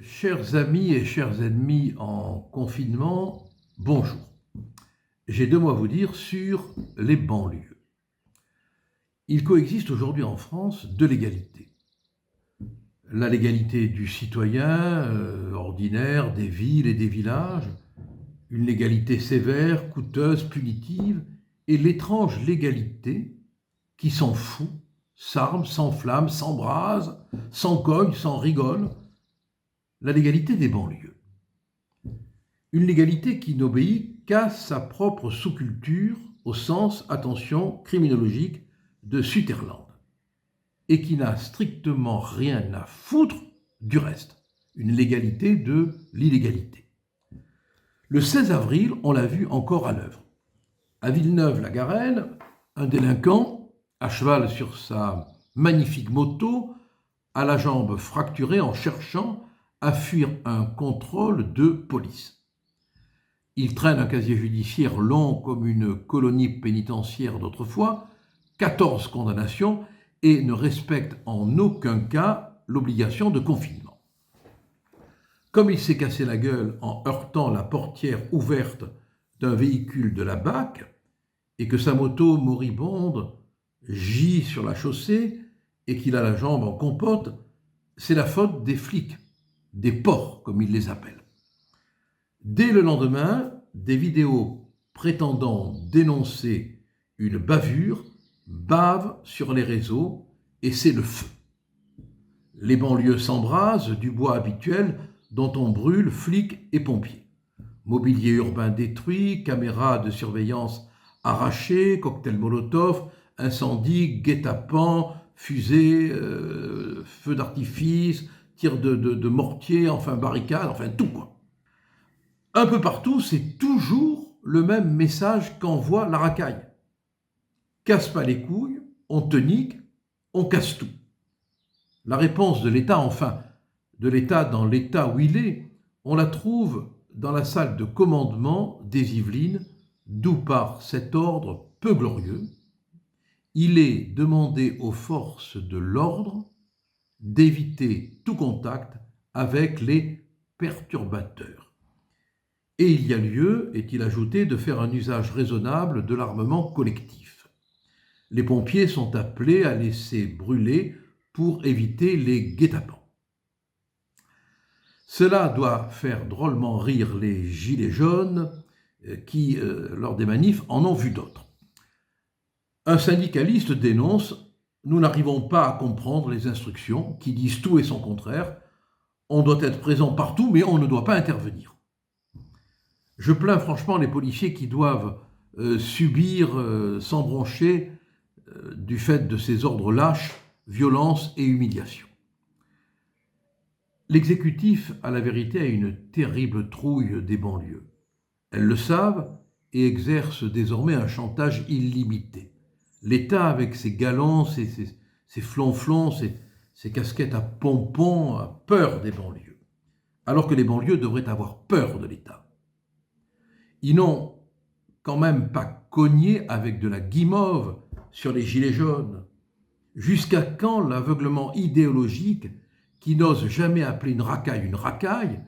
Chers amis et chers ennemis en confinement, bonjour. J'ai deux mots à vous dire sur les banlieues. Il coexiste aujourd'hui en France deux légalités. La légalité du citoyen ordinaire des villes et des villages, une légalité sévère, coûteuse, punitive, et l'étrange légalité qui s'en fout, s'arme, s'enflamme, s'embrase, s'en cogne, s'en rigole, la légalité des banlieues. Une légalité qui n'obéit qu'à sa propre sous-culture, au sens, attention, criminologique de Sutherland, et qui n'a strictement rien à foutre du reste. Une légalité de l'illégalité. Le 16 avril, on l'a vu encore à l'œuvre. À Villeneuve-la-Garenne, un délinquant, à cheval sur sa magnifique moto, à la jambe fracturée en cherchant à fuir un contrôle de police. Il traîne un casier judiciaire long comme une colonie pénitentiaire d'autrefois, 14 condamnations et ne respecte en aucun cas l'obligation de confinement. Comme il s'est cassé la gueule en heurtant la portière ouverte d'un véhicule de la BAC et que sa moto moribonde gît sur la chaussée et qu'il a la jambe en compote, c'est la faute des flics, des porcs comme ils les appellent. Dès le lendemain, des vidéos prétendant dénoncer une bavure bavent sur les réseaux et c'est le feu. Les banlieues s'embrasent du bois habituel dont on brûle flics et pompiers. Mobilier urbain détruit, caméras de surveillance arrachées, cocktails Molotov, incendies, guet-apens, fusées, feux d'artifice, tirs de mortier, enfin barricades, enfin tout quoi. Un peu partout, c'est toujours le même message qu'envoie la racaille. Casse pas les couilles, on te nique, on casse tout. La réponse de l'État, enfin, de l'État dans l'État où il est, on la trouve dans la salle de commandement des Yvelines, d'où par cet ordre peu glorieux, il est demandé aux forces de l'ordre d'éviter tout contact avec les perturbateurs. Et il y a lieu, est-il ajouté, de faire un usage raisonnable de l'armement collectif. Les pompiers sont appelés à laisser brûler pour éviter les guet-apens. Cela doit faire drôlement rire les gilets jaunes qui, lors des manifs, en ont vu d'autres. Un syndicaliste dénonce « Nous n'arrivons pas à comprendre les instructions qui disent tout et son contraire. On doit être présent partout, mais on ne doit pas intervenir. » Je plains franchement les policiers qui doivent subir sans broncher du fait de ces ordres lâches, violence et humiliation. L'exécutif, à la vérité, a une terrible trouille des banlieues. Elles le savent et exercent désormais un chantage illimité. L'État, avec ses galons, ses flonflons, ses casquettes à pompons, a peur des banlieues, alors que les banlieues devraient avoir peur de l'État. Ils n'ont quand même pas cogné avec de la guimauve sur les gilets jaunes. Jusqu'à quand l'aveuglement idéologique qui n'ose jamais appeler une racaille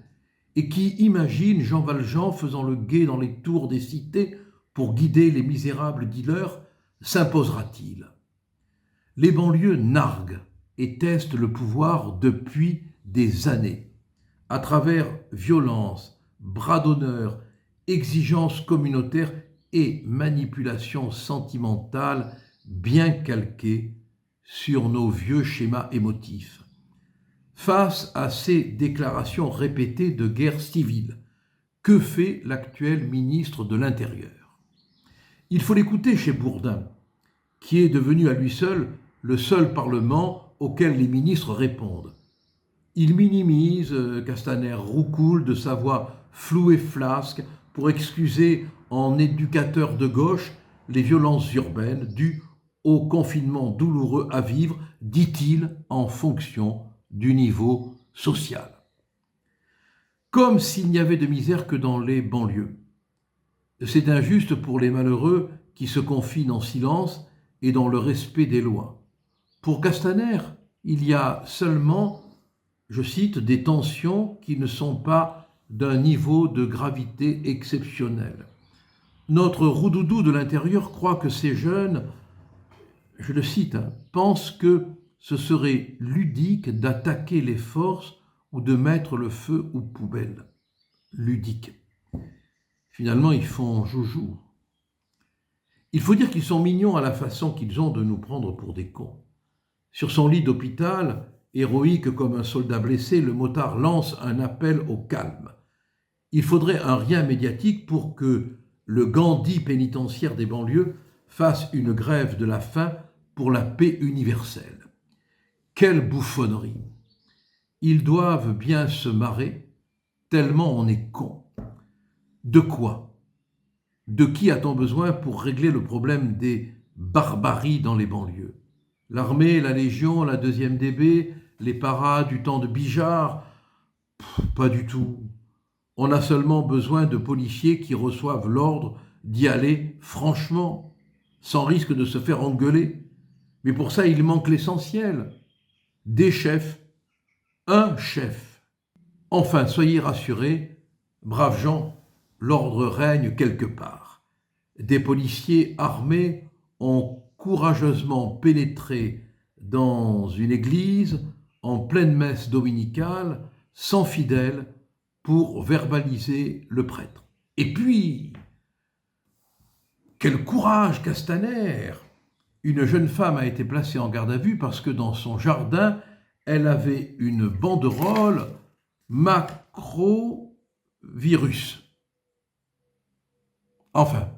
et qui imagine Jean Valjean faisant le guet dans les tours des cités pour guider les misérables dealers s'imposera-t-il? Les banlieues narguent et testent le pouvoir depuis des années, à travers violence, bras d'honneur, exigences communautaires et manipulations sentimentales bien calquées sur nos vieux schémas émotifs. Face à ces déclarations répétées de guerre civile, que fait l'actuel ministre de l'Intérieur? Il faut l'écouter chez Bourdin, qui est devenu à lui seul le seul parlement auquel les ministres répondent. Il minimise, Castaner roucoule de sa voix floue et flasque pour excuser en éducateur de gauche les violences urbaines dues au confinement douloureux à vivre, dit-il, en fonction du niveau social. Comme s'il n'y avait de misère que dans les banlieues. C'est injuste pour les malheureux qui se confinent en silence et dans le respect des lois. Pour Castaner, il y a seulement je cite, des tensions qui ne sont pas d'un niveau de gravité exceptionnel. Notre roudoudou de l'intérieur croit que ces jeunes, je le cite, pensent que ce serait ludique d'attaquer les forces ou de mettre le feu aux poubelles. Ludique. Finalement, ils font joujou. Il faut dire qu'ils sont mignons à la façon qu'ils ont de nous prendre pour des cons. Sur son lit d'hôpital, héroïque comme un soldat blessé, le motard lance un appel au calme. Il faudrait un rien médiatique pour que le Gandhi pénitentiaire des banlieues fasse une grève de la faim pour la paix universelle. Quelle bouffonnerie! Ils doivent bien se marrer, tellement on est con. De quoi? De qui a-t-on besoin pour régler le problème des barbaries dans les banlieues? L'armée, la Légion, la 2e DB, les paras du temps de Bijard? Pas du tout. On a seulement besoin de policiers qui reçoivent l'ordre d'y aller franchement, sans risque de se faire engueuler. Mais pour ça, il manque l'essentiel. Des chefs, un chef. Enfin, soyez rassurés, braves gens, l'ordre règne quelque part. Des policiers armés ont courageusement pénétré dans une église en pleine messe dominicale, sans fidèles, pour verbaliser le prêtre. Et puis, quel courage, Castaner! Une jeune femme a été placée en garde à vue parce que dans son jardin, elle avait une banderole macrovirus. Enfin,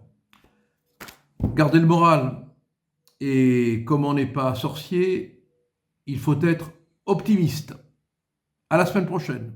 gardez le moral. Et comme on n'est pas sorcier, il faut être optimiste. À la semaine prochaine.